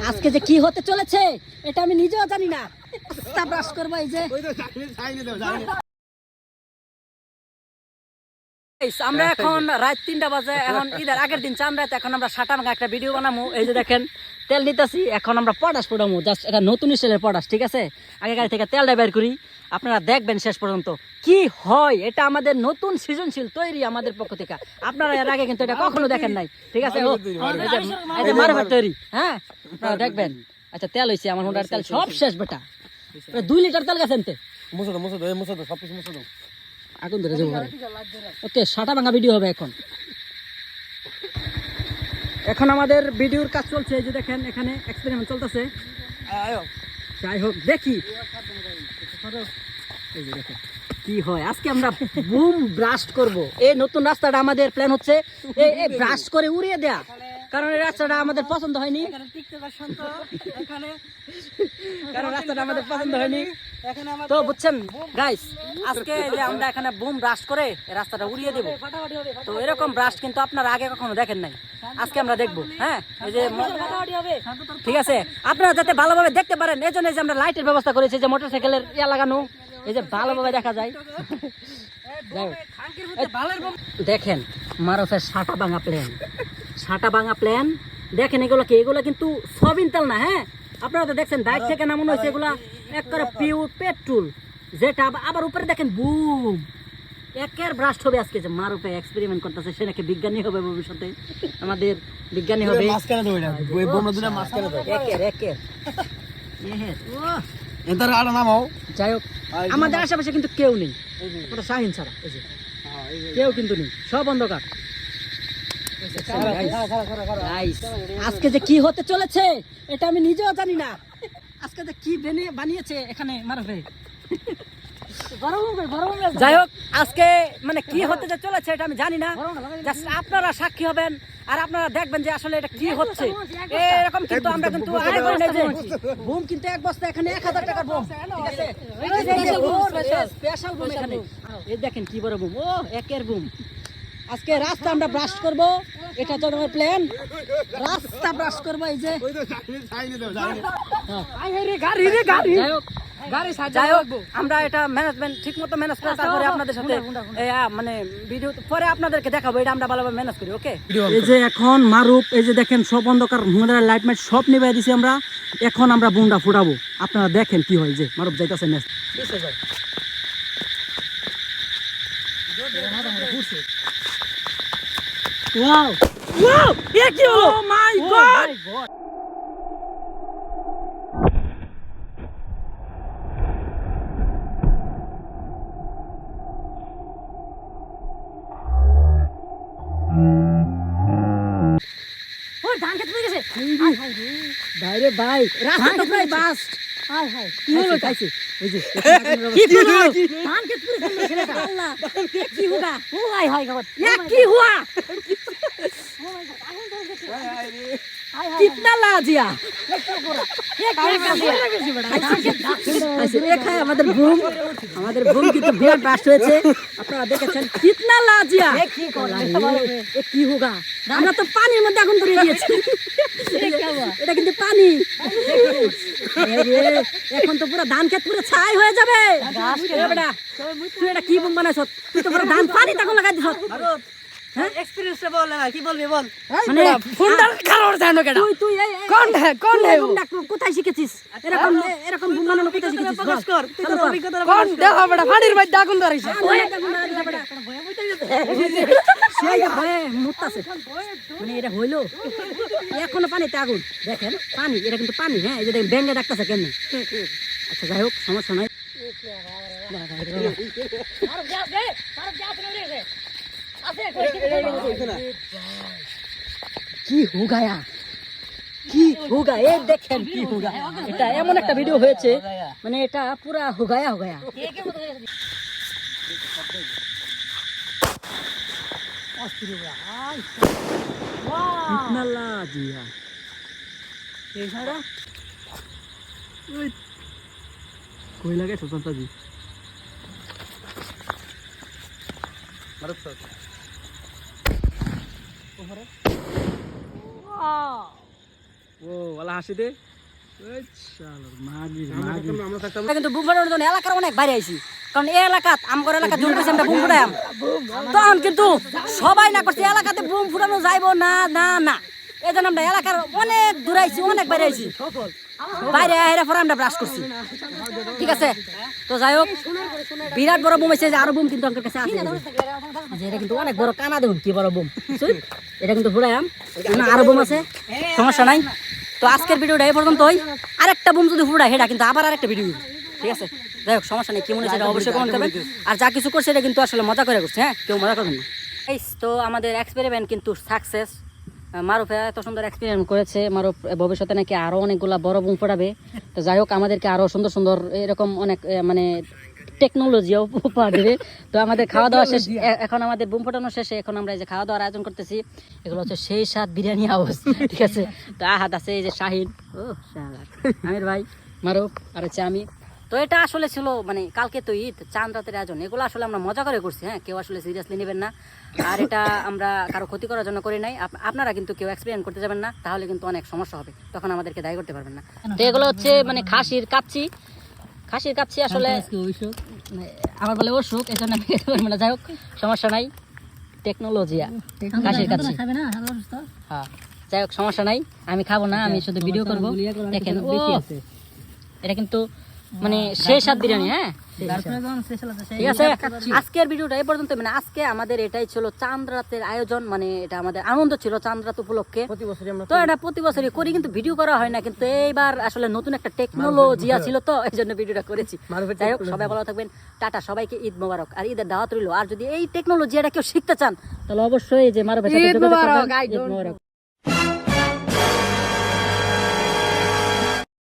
আজকে যে কি হতে চলেছে এটা আমি নিজেও জানি না। ব্রাশ করবো এই যে আমরা এখন রাত 3টা বাজে, এখন ঈদের আগের দিন চাঁদ রাত। এখন আমরা সাটা ভাঙা একটা ভিডিও বানাবো। এই যে দেখেন তেল নিতেছি, এখন আমরা পটাশ ফোটামো। জাস্ট এটা নতুন স্টাইলের পটাশ, ঠিক আছে? আগে গাড়ি থেকে তেলটা বের করি, আপনারা দেখবেন শেষ পর্যন্ত কি হয়। এটা আমাদের নতুন সৃজনশীল তৈরি আমাদের পক্ষ থেকে। আপনারা এর আগে কিন্তু এটা কখনো দেখেন নাই, ঠিক আছে? মারফত তৈরি, হ্যাঁ আপনারা দেখবেন। আচ্ছা তেল হয়েছে আমার হোন্ডার তেল সব শেষ বেটা, 2 লিটার তেল গেছেন আগুন ধরে যাবো। ওকে সাটা ভাঙা ভিডিও হবে এখন। এখন আমাদের ভিডিওর কাজ চলছে, এই যে দেখেন এখানে এক্সপেরিমেন্ট চলতেছে। যাই হোক দেখি এই যে দেখেন কি হয়। আজকে আমরা বুম ব্রাস্ট করব। এই নতুন রাস্তাটা আমাদের প্ল্যান হচ্ছে এই ব্রাস্ট করে উড়িয়ে দেয়া, কারণ এই রাস্তাটা আমাদের পছন্দ হয়নি। কারণ রাস্তাটা আমাদের পছন্দ হয়নি। তো বুঝছেন গাইস, আজকে যে আমরা এখানে বুম ব্রাস্ট করে এই রাস্তাটা উড়িয়ে দেব। তো এরকম ব্রাস্ট কিন্তু আপনারা আগে কখনো দেখেন নাই, আজকে আমরা দেখবো। হ্যাঁ এই যে ঠিক আছে, আপনারা যাতে ভালোভাবে দেখতে পারেন এই জন্য যে আমরা লাইটের ব্যবস্থা করেছি, যে মোটরসাইকেলের ইয়া লাগানো, এই যে ভালোভাবে দেখা যায়। দেখেন মারুফের সাটা ভাঙা প্ল্যান, সাটা ভাঙা প্ল্যান দেখেন। এগুলো কি? এগুলো কিন্তু সবিন তেল না, হ্যাঁ আপনারা তো দেখছেন বাইক থেকে নামানো হয়েছে। এগুলা একবারে পিওর পেট্রোল, যেটা আবার উপরে দেখেন বুম একের ব্রাস্ট হবে। আজকে যে মারুফে এক্সপেরিমেন্ট করতেছে, সে নাকি বিজ্ঞানী হবে ভবিষ্যতে, আমাদের বিজ্ঞানী হবে। যাই হোক আমাদের আশেপাশে কিন্তু কেউ নেই, ওটা শাহিন ছাড়া এই যে কেউ কিন্তু নেই, সব অন্ধকার। আজকে যে কি হতে চলেছে এটা আমি নিজেও জানি না। আজকে যে কি বানিয়েছে এখানে মারুফে। যাই হোক আজকে মানে কি হতে যে চলেছে এটা আমি জানি না, আপনারা সাক্ষী হবেন আর আপনারা দেখবেন যে আসলে এটা কি হচ্ছে। এরকম কিন্তু আমরা কিন্তু বুম কিন্তু এক বস্তা এখানে 1000 টাকার বুম, ঠিক আছে? স্পেশাল বুম এখানে। এই দেখেন কি বড় বুম, ও একের বুম। আজকে রাস্তা আমরা ব্রাস্ট করব, এটা তো আমার প্ল্যান। রাস্তা ব্রাস্ট করব এই যে যাই হোক আমরা এটা ম্যানেজমেন্ট ঠিক মতো ম্যানেজ করে তারপরে আপনাদের সাথে মানে ভিডিও পরে আপনাদেরকে দেখাবো। এটা আমরা ভালোভাবে ম্যানেজ করি, ওকে? এই যে এখন মারুফ এই যে দেখেন সব অন্ধকার, লাইট মাইট সব নিভাই দিছি আমরা। এখন আমরা বুমটা ফুটাবো, আপনারা দেখেন কি হয়। যে মারুফ যাইতেছে নেক্সট। Wow! Wow! কি হলো? Oh my God! ওই ধান খেতে পেয়ে গেছে। বাইরে ভাই রাস্তা তো প্রায় বাস্ট। হাই হাই কি হলো? খাইছে ওই যে কি হলো? ধান খেতে পুরো ফেললো ছেলেটা। আল্লাহ কি হুয়া? ও হাই হাই গড কি হুয়া? कितना ला दिया আমাদের বুম কিন্তু বিরাট ব্রাস্ট হয়েছে, আপনারা দেখেছেন। কিতনা লা দিয়া কি হোগা? আমরা তো পানির মধ্যে আগুন ধরিয়ে দিয়েছি। এটা কিন্তু পানি। এখন তো পুরো ধান ক্ষেত পুরো ছাই হয়ে যাবে। তুই এটা কি বুম বানাইছ? তুই তো পুরো ধান পানি তখন লাগাই দিছ। এক্সপেরিয়েন্স বল না, কি বলবি বল। মানে ফুন্ডার কারোর জানো কেডা? তুই কোন হে কোথায় শিখেছিস? এরকম বুম বানানো কোথায় শিখেছিস? ফোকাস কর, তুই তো অভিজ্ঞতা কোন দেখো বড় ফাড়ির মধ্যে আগুন ধরাইছে। সেই ভয়ে মুততাছে। মানে এটা হইলো এখনো পানিতে আগুন। দেখেন পানি, এটা কিন্তু পানি। হ্যাঁ এই যে দেখেন ব্যাঙ্গে ডাকতেছে কেমনে। আচ্ছা যাই হোক সমস্যা নাই। কি হুগায়া কি হুগা, এই দেখেন কি হুগা। এটা এমন একটা ভিডিও হয়েছে, মানে এটা পুরা হুগায়া হুগায়া। কই লাগে সুশান্তাজি? ও ওলা হাসি দে কিন্তু বুম ফাটানোর জন্য এলাকার অনেক বাইরে আইছি, কারণ এই এলাকাত আমগর এলাকা জুন করছি আমরা বুম ফুটাইম, তখন কিন্তু সবাই না করছে এলাকাতে বুম ফুটানো যাইবো না না না, এই জন্য আমরা এলাকার অনেক দূর আইছি, অনেক বাইরে আইছি, বাইরে আইরা পরে আমরা ব্রাশ করছি, ঠিক আছে। তো যাই হোক, বিরাট বড় বুম আছে, আরো বুম কিন্তু আমার কাছে আছে, যে এটা কিন্তু অনেক বড়, কানা দেখুন কি বড় বুম, এটা কিন্তু ফুটাইম, আরো বুম আছে, সমস্যা নাই। তো আজকের ভিডিওটা এই পর্যন্তই, আরেকটা বুম যদি ফুটায় সেটা কিন্তু আবার আরেকটা ভিডিও, ঠিক আছে। যাই হোক, সমস্যা নেই, কি মনে হচ্ছে অবশ্যই কমেন্ট করবেন, আর যা কিছু করছে এটা কিন্তু আসলে মজা করে করছে, হ্যাঁ, কেউ মজা করবেন না। তো আমাদের এক্সপেরিমেন্ট কিন্তু সাকসেস, মারুফ এত সুন্দর এক্সপেরিমেন্ট করেছে, মারুফ ভবিষ্যতে নাকি আরো অনেকগুলা বড় বুম ফোটাবে। তো যাই হোক, আমাদেরকে আরো সুন্দর সুন্দর এরকম অনেক মানে টেকনোলজিও উপহার দেবে। তো আমাদের খাওয়া দাওয়া শেষ, এখন আমাদের বুম ফোটানো শেষে এখন আমরা এই যে খাওয়া দাওয়ার আয়োজন করতেছি, এগুলো হচ্ছে সেই স্বাদ বিরিয়ানি হাউস, ঠিক আছে। তো আহাদ আছে, এই যে শাহিন, ও আমির ভাই, মারুফ, আর হচ্ছে আমি। তো এটা আসলে ছিল মানে কালকে তো ঈদ, চাঁদ রাতের আয়োজন, এগুলো আসলে আমরা মজা করে করছি, হ্যাঁ, কেউ আসলে সিরিয়াসলি নেবেন না। আর এটা আমরা কারো ক্ষতি করার জন্য করি নাই, আপনারা কিন্তু কেউ এক্সপেরিয়েন্স করতে যাবেন না, তাহলে কিন্তু অনেক সমস্যা হবে, তখন আমাদেরকে দায়ী করতে পারবেন না। তো এগুলো হচ্ছে মানে খাসির কাচ্চি আসলে আমার বলে অসুখ, এই জন্য আমি খেতে পারবো না। যাই হোক, সমস্যা নাই, টেকনোলজিয়া খাসির কাচ্চি, হ্যাঁ, যাই হোক সমস্যা নাই, আমি খাবো না, আমি শুধু ভিডিও করবো। দেখেন, এটা কিন্তু মানে সেই স্বাদ বিরিয়ানি, হ্যাঁ, ঠিক আছে। আজকের ভিডিওটা এই পর্যন্ত, মানে আজকে আমাদের এটাই ছিল চাঁদ রাতের আয়োজন, মানে এটা আমাদের আনন্দ ছিল চাঁদ রাত উপলক্ষে। তো এটা প্রতি বছরই করি, কিন্তু ভিডিও করা হয় না, কিন্তু এইবার আসলে নতুন একটা টেকনোলজিয়া ছিল, তো এই জন্য ভিডিওটা করেছি। যাই হোক, সবাই ভালো থাকবেন, টাটা, সবাইকে ঈদ মোবারক, আর ঈদের দাওয়াত রইল। আর যদি এই টেকনোলজিটা কেউ শিখতে চান, তাহলে অবশ্যই যে মারুফের সাথে যোগাযোগ করবেন। ঈদ মোবারক।